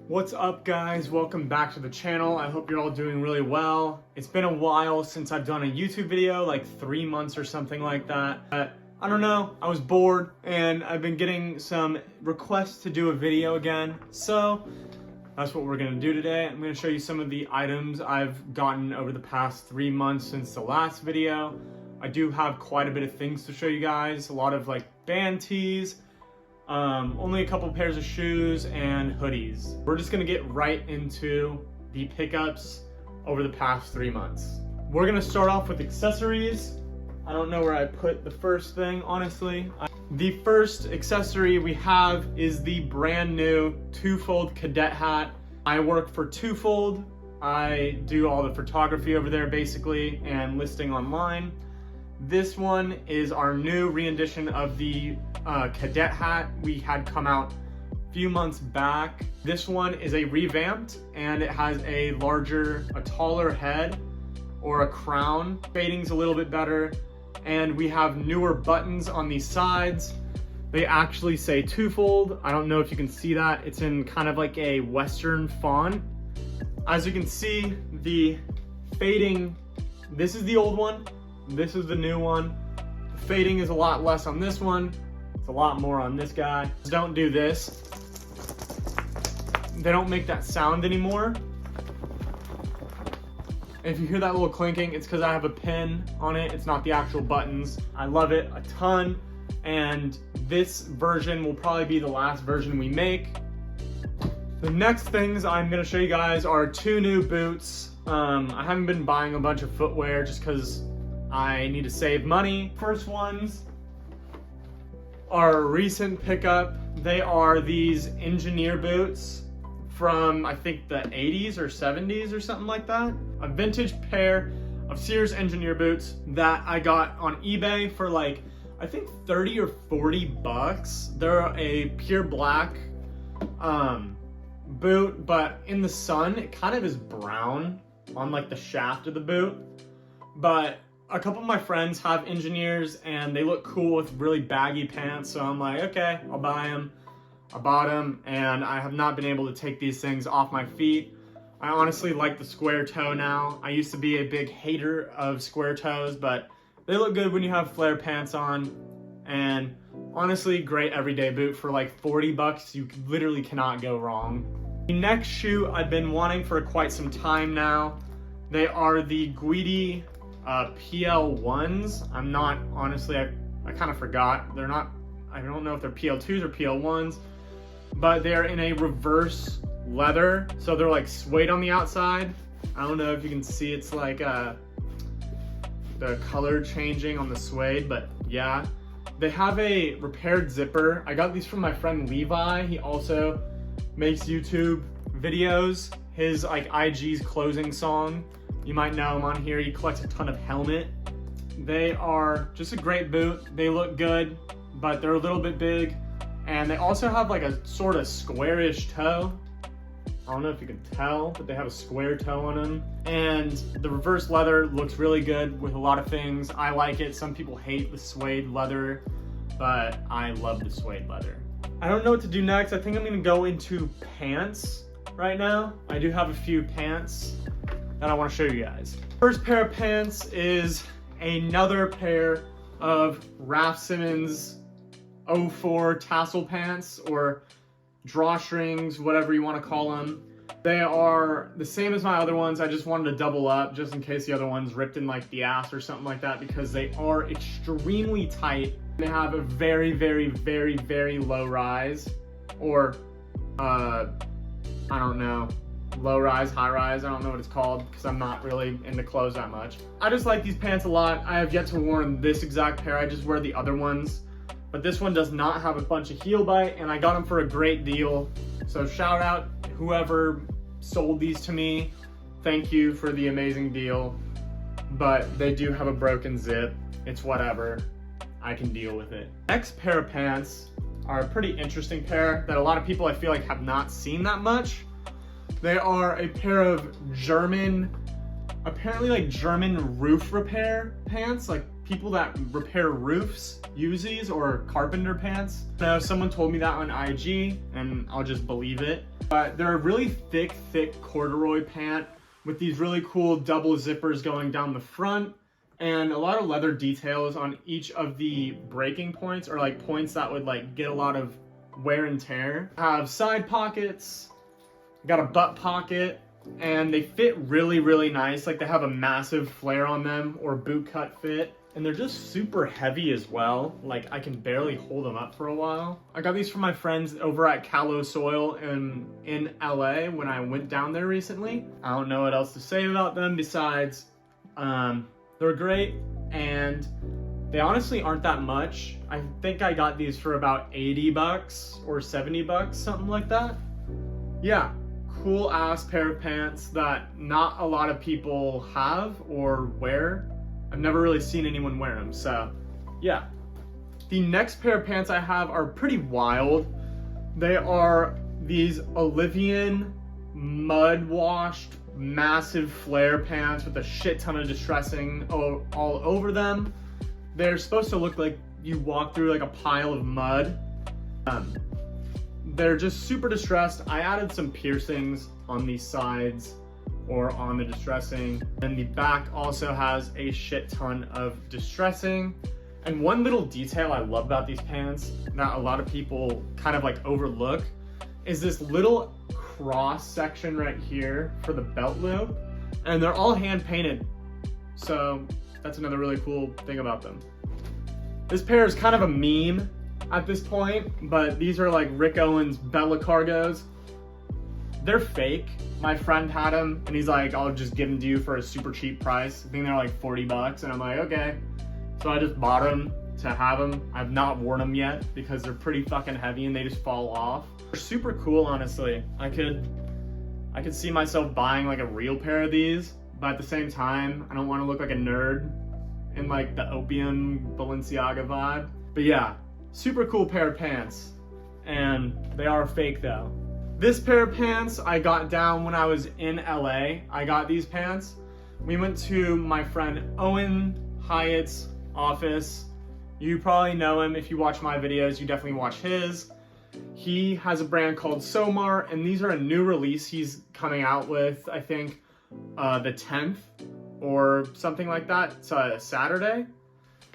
What's up, guys? Welcome back to the channel. I hope you're all doing really well. It's been a while since I've done a YouTube video, like 3 months or something like that. I don't know, I was bored and I've been getting some requests to do a video again. So that's what we're gonna do today. I'm gonna show you some of the items I've gotten over the past 3 months since the last video. I do have quite a bit of things to show you guys. A lot of like band tees, only a couple pairs of shoes and hoodies. We're just gonna get right into the pickups over the past 3 months. We're gonna start off with accessories. I don't know where I put the first thing, honestly. The first accessory we have is the brand new two-fold cadet hat. I work for Twofold. I do all the photography over there basically and listing online. This one is our new rendition of the cadet hat we had come out a few months back. This one is a revamped and it has a taller head or a crown. Fading's a little bit better and we have newer buttons on these sides. They actually say Twofold. I don't know if you can see that. It's in kind of like a Western font. As you can see, the fading, this is the old one. This is the new one. The fading is a lot less on this one. It's a lot more on this guy. Don't do this. They don't make that sound anymore. If you hear that little clinking, it's because I have a pin on it. It's not the actual buttons. I love it a ton. And this version will probably be the last version we make. The next things I'm gonna show you guys are 2 new boots. I haven't been buying a bunch of footwear just because I need to save money. First ones are a recent pickup. They are these engineer boots from I think the 80s or 70s or something like that. A vintage pair of Sears engineer boots that I got on eBay for like, I think 30 or 40 bucks. They're a pure black boot, but in the sun, it kind of is brown on like the shaft of the boot. But a couple of my friends have engineers and they look cool with really baggy pants. So I'm like, okay, I'll buy them. I bought them and I have not been able to take these things off my feet. I honestly like the square toe now. I used to be a big hater of square toes, but they look good when you have flare pants on. And honestly, great everyday boot for like 40 bucks. You literally cannot go wrong. The next shoe I've been wanting for quite some time now. They are the Guidi PL1s. I'm not, honestly, I kind of forgot. They're not, I don't know if they're PL2s or PL1s, but they're in a reverse leather. So they're like suede on the outside. I don't know if you can see, it's like the color changing on the suede, but yeah. They have a repaired zipper. I got these from my friend Levi. He also makes YouTube videos. His like IG's closing song. You might know him on here. He collects a ton of helmet. They are just a great boot. They look good, but they're a little bit big. And they also have like a sort of squarish toe. I don't know if you can tell, but they have a square toe on them. And the reverse leather looks really good with a lot of things. I like it. Some people hate the suede leather, but I love the suede leather. I don't know what to do next. I think I'm gonna go into pants right now. I do have a few pants that I want to show you guys. First pair of pants is another pair of Raf Simons 04 tassel pants or drawstrings, whatever you want to call them. They are the same as my other ones. I just wanted to double up just in case the other ones ripped in like the ass or something like that because they are extremely tight. They have a very, very, very, very low rise or I don't know. Low rise, high rise, I don't know what it's called because I'm not really into clothes that much. I just like these pants a lot. I have yet to wear this exact pair. I just wear the other ones. But this one does not have a bunch of heel bite and I got them for a great deal. So shout out whoever sold these to me. Thank you for the amazing deal. But they do have a broken zip. It's whatever. I can deal with it. Next pair of pants are a pretty interesting pair that a lot of people I feel like have not seen that much. They are a pair of German, apparently like German roof repair pants, like people that repair roofs use these, or carpenter pants. Now, someone told me that on IG, and I'll just believe it. But they're a really thick corduroy pant with these really cool double zippers going down the front, and a lot of leather details on each of the breaking points, or like points that would like get a lot of wear and tear. Have side pockets, got a butt pocket, and they fit really nice. Like they have a massive flare on them, or boot cut fit. And they're just super heavy as well. Like I can barely hold them up for a while. I got these from my friends over at Callow Soil in LA when I went down there recently. I don't know what else to say about them besides they're great, and they honestly aren't that much. I think I got these for about 80 bucks or 70 bucks, something like that. Yeah, cool ass pair of pants that not a lot of people have or wear. I've never really seen anyone wear them, so yeah. The next pair of pants I have are pretty wild. They are these Olivian mud washed massive flare pants with a shit ton of distressing all over them. They're supposed to look like you walk through like a pile of mud. They're just super distressed. I added some piercings on these sides or on the distressing, and the back also has a shit ton of distressing. And one little detail I love about these pants that a lot of people kind of like overlook is this little cross section right here for the belt loop, and they're all hand painted, so that's another really cool thing about them. This pair is kind of a meme at this point, but these are like Rick Owens Bella Cargos. They're fake. My friend had them, and he's like, I'll just give them to you for a super cheap price. I think they're like 40 bucks, and I'm like, okay. So I just bought them to have them. I've not worn them yet because they're pretty fucking heavy and they just fall off. They're super cool, honestly. I could see myself buying like a real pair of these, but at the same time, I don't want to look like a nerd in like the opium Balenciaga vibe. But yeah, super cool pair of pants, and they are fake though. This pair of pants I got down when I was in LA. I got these pants. We went to my friend Owen Hyatt's office. You probably know him if you watch my videos. You definitely watch his. He has a brand called Somar, and these are a new release he's coming out with, I think the 10th or something like that. It's a Saturday.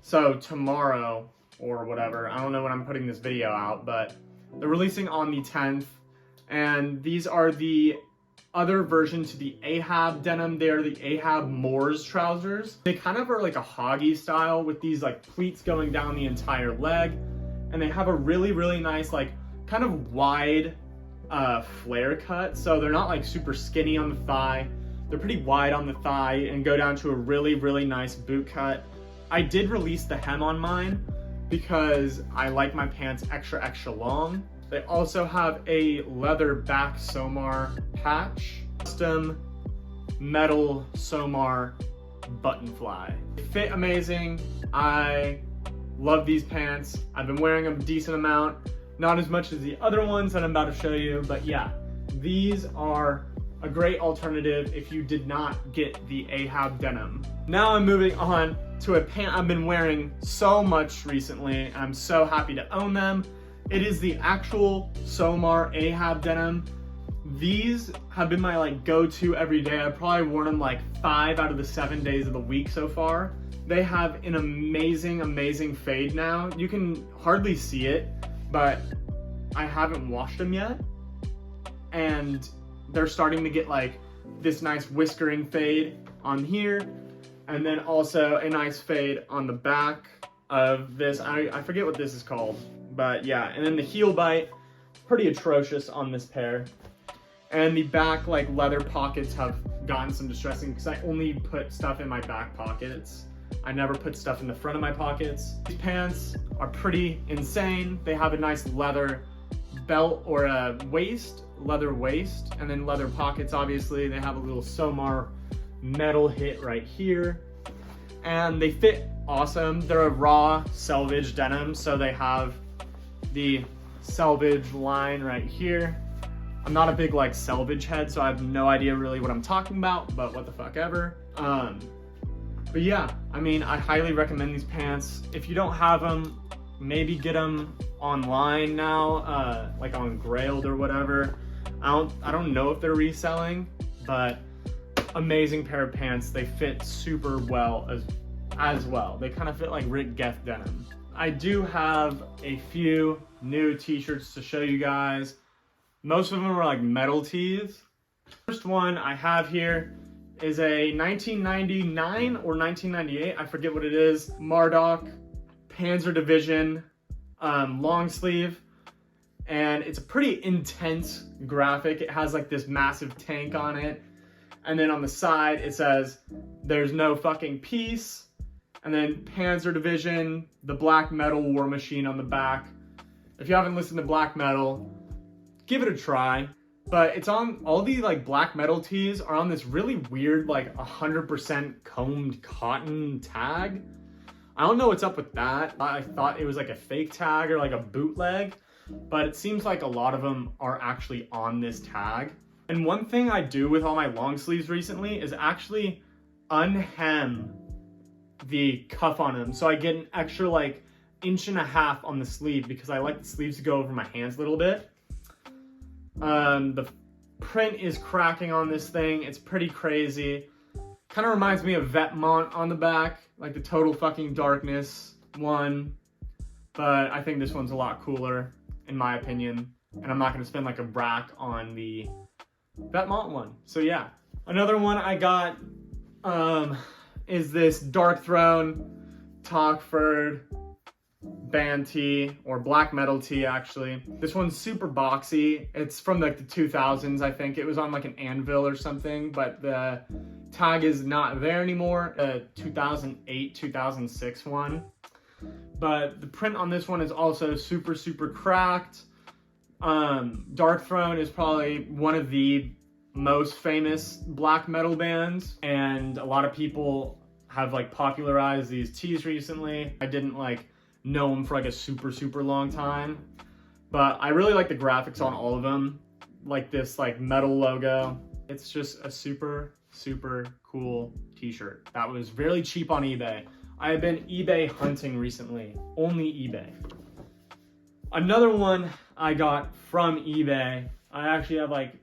So tomorrow or whatever. I don't know when I'm putting this video out, but they're releasing on the 10th. And these are the other version to the Ahab denim. They are the Ahab Moors trousers. They kind of are like a hoggy style with these like pleats going down the entire leg. And they have a really nice like kind of wide flare cut. So they're not like super skinny on the thigh. They're pretty wide on the thigh and go down to a really nice boot cut. I did release the hem on mine because I like my pants extra long. They also have a leather back Somar patch, custom metal Somar button fly. They fit amazing. I love these pants. I've been wearing them a decent amount, not as much as the other ones that I'm about to show you, but yeah, these are a great alternative if you did not get the Ahab denim. Now I'm moving on to a pant I've been wearing so much recently, and I'm so happy to own them. It is the actual Somar Ahab denim. These have been my like go-to every day. I've probably worn them like 5 out of the 7 days of the week so far. They have an amazing fade now. You can hardly see it, but I haven't washed them yet. And they're starting to get like this nice whiskering fade on here, and then also a nice fade on the back of this. I forget what this is called. But yeah, and then the heel bite, pretty atrocious on this pair. And the back like leather pockets have gotten some distressing because I only put stuff in my back pockets. I never put stuff in the front of my pockets. These pants are pretty insane. They have a nice leather belt or a leather waist, and then leather pockets obviously. They have a little Somar metal hit right here. And they fit awesome. They're a raw selvage denim, so they have the selvage line right here. I'm not a big like selvage head, so I have no idea really what I'm talking about, but what the fuck ever. But yeah, I mean, I highly recommend these pants. If you don't have them, maybe get them online now, like on Grailed or whatever. I don't know if they're reselling, but amazing pair of pants. They fit super well as well. They kind of fit like Rick Geth denim. I do have a few new t-shirts to show you guys. Most of them are like metal tees. First one I have here is a 1999 or 1998, I forget what it is, Marduk Panzer Division long sleeve. And it's a pretty intense graphic. It has like this massive tank on it. And then on the side, it says, "There's no fucking peace." And then Panzer Division, the black metal war machine on the back. If you haven't listened to black metal, give it a try. But it's on, all the like black metal tees are on this really weird, like 100% combed cotton tag. I don't know what's up with that. I thought it was like a fake tag or like a bootleg, but it seems like a lot of them are actually on this tag. And one thing I do with all my long sleeves recently is actually unhem the cuff on them. So I get an extra like 1.5 inches on the sleeve because I like the sleeves to go over my hands a little bit. The print is cracking on this thing. It's pretty crazy. Kind of reminds me of Vetmont on the back, like the Total Fucking Darkness one. But I think this one's a lot cooler, in my opinion. And I'm not going to spend like a rack on the Vetmont one. So yeah. Another one I got is this Dark Throne Talkford band tee, or black metal tee actually. This one's super boxy. It's from like the 2000s, I think. It was on like an anvil or something, but the tag is not there anymore. 2008, 2006 one. But the print on this one is also super, super cracked. Dark Throne is probably one of the most famous black metal bands, and a lot of people have like popularized these tees recently. I didn't like know them for like a super, super long time, but I really like the graphics on all of them. Like this like metal logo. It's just a super, super cool t-shirt that was really cheap on eBay. I have been eBay hunting recently, only eBay. Another one I got from eBay, I actually have like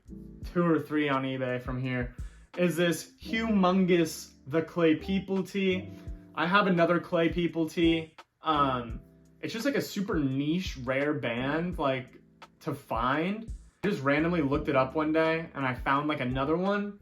2 or 3 on eBay from here, is this humongous The Clay People tee. I have another Clay People tee. It's just like a super niche, rare band, like to find. I just randomly looked it up one day and I found like another one.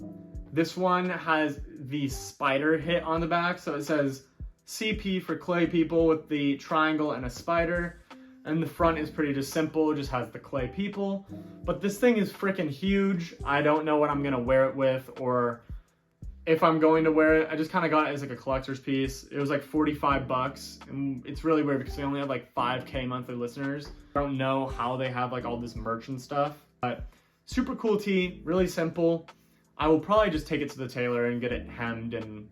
This one has the spider hit on the back, so it says CP for Clay People with the triangle and a spider. And the front is pretty just simple, it just has the Clay People. But this thing is freaking huge. I don't know what I'm gonna wear it with, or if I'm going to wear it. I just kind of got it as like a collector's piece. It was like 45 bucks, and it's really weird because they only have like 5K monthly listeners. I don't know how they have like all this merch and stuff, but super cool tee, really simple. I will probably just take it to the tailor and get it hemmed and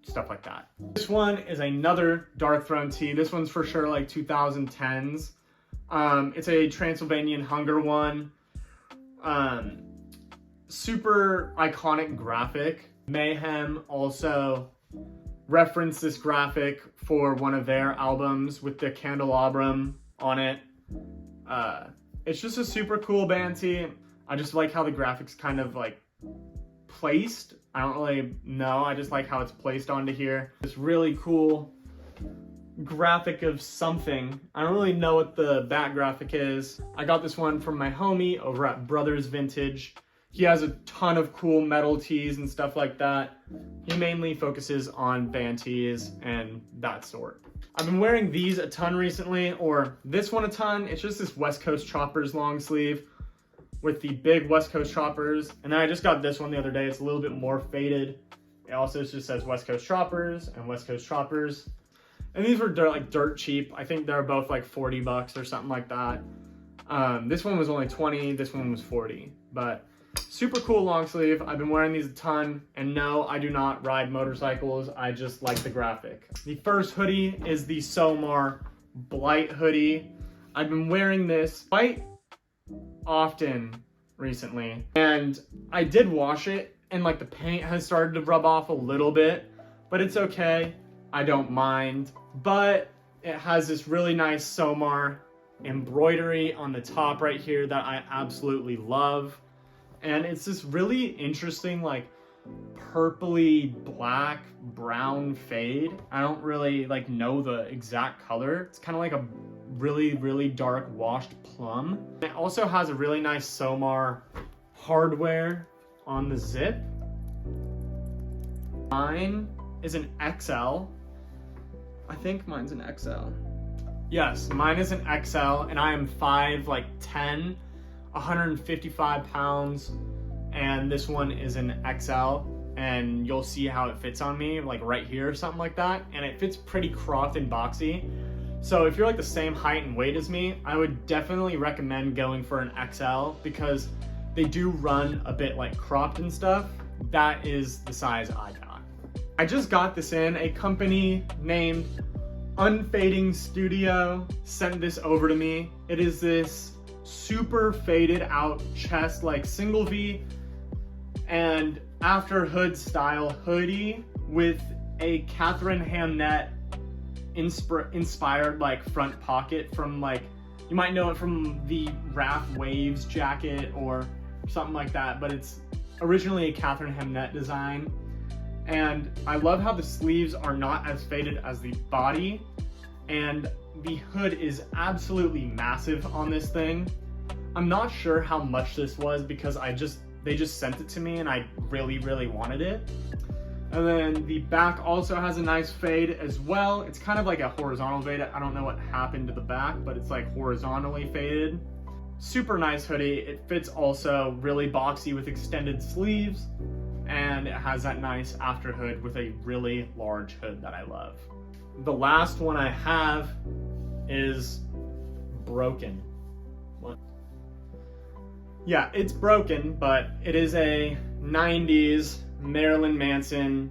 stuff like that. This one is another Dark Throne tee. This one's for sure like 2010s. It's a Transylvanian Hunger one. Super iconic graphic. Mayhem also referenced this graphic for one of their albums with the candelabrum on it. It's just a super cool band tee. I just like how the graphics kind of like placed. I don't really know, I just like how it's placed onto here. This really cool graphic of something. I don't really know what the back graphic is. I got this one from my homie over at Brothers Vintage. He has a ton of cool metal tees and stuff like that. He mainly focuses on band tees and that sort. I've been wearing these a ton recently, or this one a ton. It's just this West Coast Choppers long sleeve with the big West Coast Choppers. And then I just got this one the other day. It's a little bit more faded. It also just says West Coast Choppers and West Coast Choppers. And these were dirt cheap. I think they're both like 40 bucks or something like that. This one was only 20, this one was 40. But super cool long sleeve. I've been wearing these a ton, and no, I do not ride motorcycles. I just like the graphic. The first hoodie is the Somar Blight hoodie. I've been wearing this quite often recently, and I did wash it, and like the paint has started to rub off a little bit, but it's okay. I don't mind. But it has this really nice Somar embroidery on the top right here that I absolutely love. And it's this really interesting, like, purpley black brown fade. I don't really like know the exact color. It's kind of like a really dark washed plum. It also has a really nice Somar hardware on the zip. Mine is an XL. I think mine's an XL. Yes, mine is an XL, and I am 5'10", 155 pounds, and this one is an XL, and you'll see how it fits on me, like right here or something like that, and it fits pretty cropped and boxy. So if you're like the same height and weight as me, I would definitely recommend going for an XL because they do run a bit like cropped and stuff. That is the size I got. I just got this in. A company named Unfading Studio sent this over to me. It is this super faded out chest, like single V and after hood style hoodie with a Catherine Hamnett inspired like front pocket from, like, you might know it from the Raf Waves jacket or something like that, but it's originally a Catherine Hamnett design. And I love how the sleeves are not as faded as the body, and the hood is absolutely massive on this thing. I'm not sure how much this was because they just sent it to me and I really wanted it. And then the back also has a nice fade as well. It's kind of like a horizontal fade. I don't know what happened to the back, but it's like horizontally faded. Super nice hoodie. It fits also really boxy with extended sleeves, and it has that nice after hood with a really large hood that I love. The last one I have is broken. What? Yeah, it's broken, but it is a 90s Marilyn Manson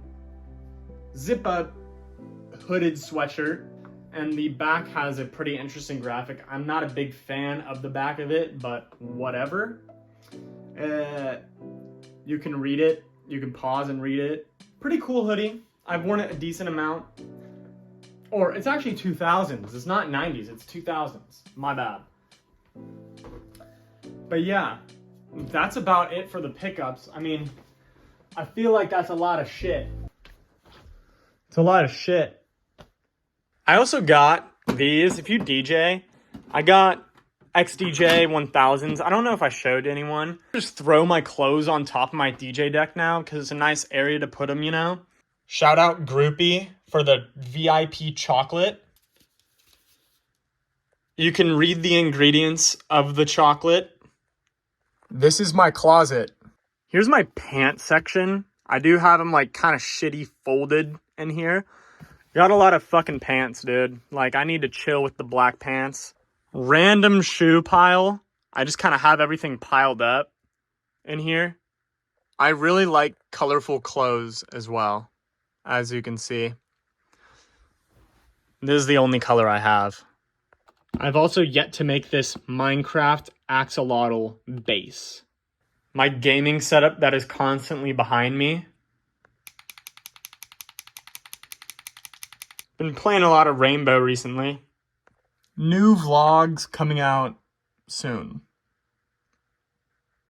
zip-up hooded sweatshirt, and the back has a pretty interesting graphic. I'm not a big fan of the back of it, but whatever. You can read it. You can pause and read it. Pretty cool hoodie. I've worn it a decent amount. Or it's actually 2000s. It's not 90s, it's 2000s. My bad. But yeah, that's about it for the pickups. I mean, I feel like that's a lot of shit. It's a lot of shit. I also got these. If you DJ, I got XDJ 1000s. I don't know if I showed anyone. Just throw my clothes on top of my DJ deck now because it's a nice area to put them, you know? Shout out Groupie for the VIP chocolate. You can read the ingredients of the chocolate. This is my closet. Here's my pants section. I do have them like kind of shitty folded in here. Got a lot of fucking pants, dude. Like, I need to chill with the black pants. Random shoe pile. I just kind of have everything piled up in here. I really like colorful clothes as well, as you can see. This is the only color I have. I've also yet to make this Minecraft axolotl base. My gaming setup that is constantly behind me. Been playing a lot of Rainbow recently. New vlogs coming out soon.